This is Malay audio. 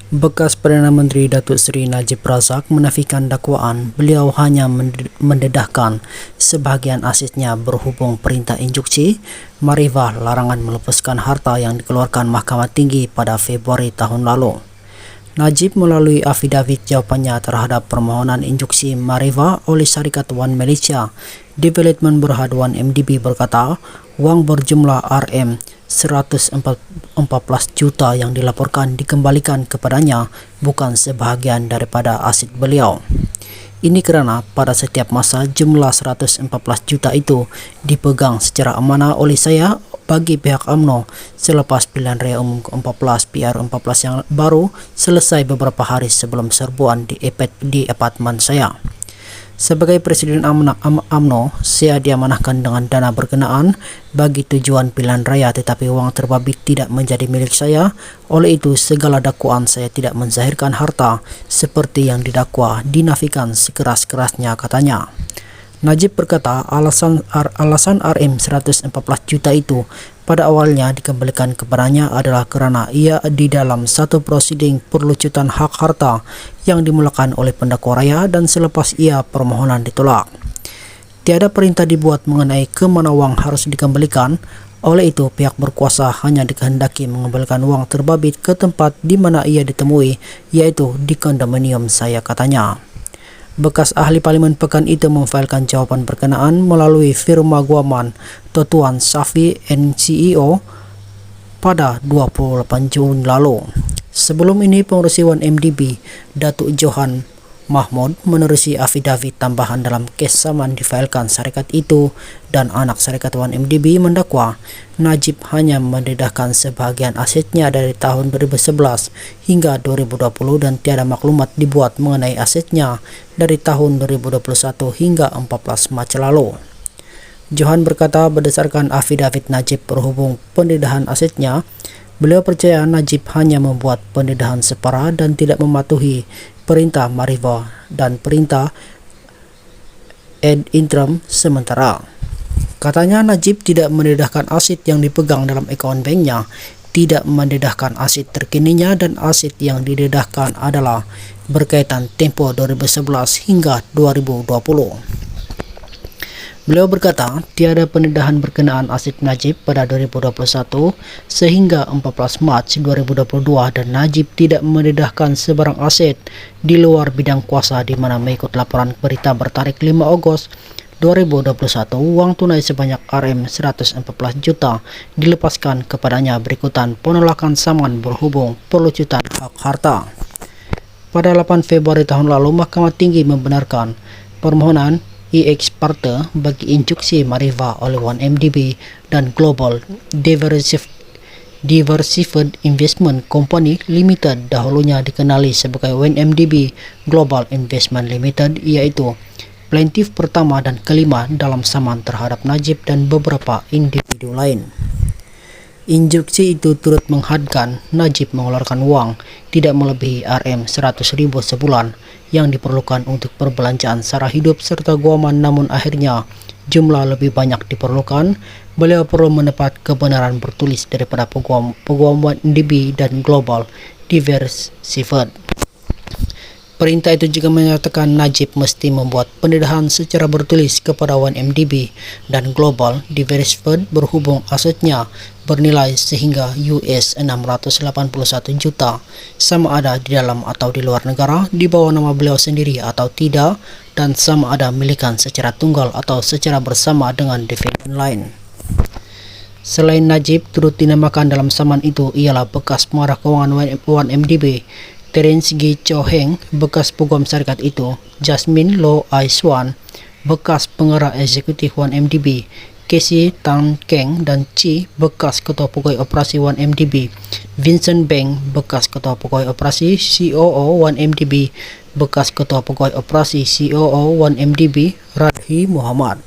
Bekas Perdana Menteri Datuk Seri Najib Razak menafikan dakwaan beliau hanya mendedahkan sebahagian asetnya berhubung perintah instruksi Marifah larangan melepaskan harta yang dikeluarkan Mahkamah Tinggi pada Februari tahun lalu. Najib melalui afidavit jawapannya terhadap permohonan instruksi Marifah oleh Syarikat One Malaysia Development Berhad One MDB berkata, wang berjumlah RM 114 juta yang dilaporkan dikembalikan kepadanya bukan sebahagian daripada aset beliau. Ini kerana pada setiap masa jumlah 114 juta itu dipegang secara amanah oleh saya bagi pihak UMNO selepas pilihan raya umum ke-14 PR14 yang baru selesai beberapa hari sebelum serbuan di apartemen saya. Sebagai Presiden UMNO, saya diamanahkan dengan dana berkenaan bagi tujuan pilihan raya tetapi wang terbabit tidak menjadi milik saya. Oleh itu, segala dakwaan saya tidak menzahirkan harta seperti yang didakwa dinafikan sekeras-kerasnya, katanya. Najib berkata alasan RM 114 juta itu pada awalnya dikembalikan kepadanya adalah kerana ia di dalam satu prosiding perlucutan hak harta yang dimulakan oleh pendakwa raya dan selepas ia permohonan ditolak. Tiada perintah dibuat mengenai ke mana wang harus dikembalikan, oleh itu pihak berkuasa hanya dikehendaki mengembalikan wang terbabit ke tempat di mana ia ditemui, iaitu di kondominium saya, katanya. Bekas ahli parlimen pekan itu memfailkan jawapan berkenaan melalui firma guaman Tuan Safi NCEO pada 28 Jun lalu. Sebelum ini, pengerusi One MDB Datuk Johan Mahmud menerusi afidavit tambahan dalam kes saman difailkan syarikat itu dan anak syarikat One MDB mendakwa Najib hanya mendedahkan sebahagian asetnya dari tahun 2011 hingga 2020 dan tiada maklumat dibuat mengenai asetnya dari tahun 2021 hingga 14 Mac lalu. Johan berkata berdasarkan afidavit Najib berhubung pendedahan asetnya, beliau percaya Najib hanya membuat pendedahan separa dan tidak mematuhi perintah Marifah dan perintah ad interim sementara. Katanya Najib tidak mendedahkan aset yang dipegang dalam akaun banknya, tidak mendedahkan aset terkininya dan aset yang didedahkan adalah berkaitan tempoh 2011 hingga 2020. Beliau berkata tiada pendedahan berkenaan aset Najib pada 2021 sehingga 14 Mac 2022 dan Najib tidak mendedahkan sebarang aset di luar bidang kuasa di mana mengikut laporan berita bertarikh 5 Ogos 2021 wang tunai sebanyak RM 114 juta dilepaskan kepadanya berikutan penolakan saman berhubung perlucutan hak harta. Pada 8 Februari tahun lalu, Mahkamah Tinggi membenarkan permohonan ex parte bagi instruksi Marifah oleh One MDB dan Global Diversified Investment Company Limited, dahulunya dikenali sebagai One MDB Global Investment Limited, iaitu plaintiff pertama dan kelima dalam saman terhadap Najib dan beberapa individu lain. Instruksi itu turut menghadkan Najib mengeluarkan wang tidak melebihi RM 100,000 sebulan yang diperlukan untuk perbelanjaan sara hidup serta guaman, namun akhirnya jumlah lebih banyak diperlukan. Beliau perlu mendapat kebenaran bertulis daripada peguam MDB dan Global Diversified. Perintah itu juga menyatakan Najib mesti membuat pendedahan secara bertulis kepada One MDB dan Global Diversified berhubung asetnya bernilai sehingga US 681 juta, sama ada di dalam atau di luar negara, di bawah nama beliau sendiri atau tidak, dan sama ada milikan secara tunggal atau secara bersama dengan dividen lain. Selain Najib, turut dinamakan dalam saman itu ialah bekas pengarah kewangan One MDB Terence G. Cho Heng, bekas peguam syarikat itu, Jasmine Lo Ai Swan, bekas pengarah eksekutif One MDB, Casey Tan Keng dan Chi, bekas ketua pegawai operasi One MDB, Vincent Beng, bekas ketua pegawai operasi COO One MDB, bekas ketua pegawai operasi COO One MDB, Radhi Muhammad.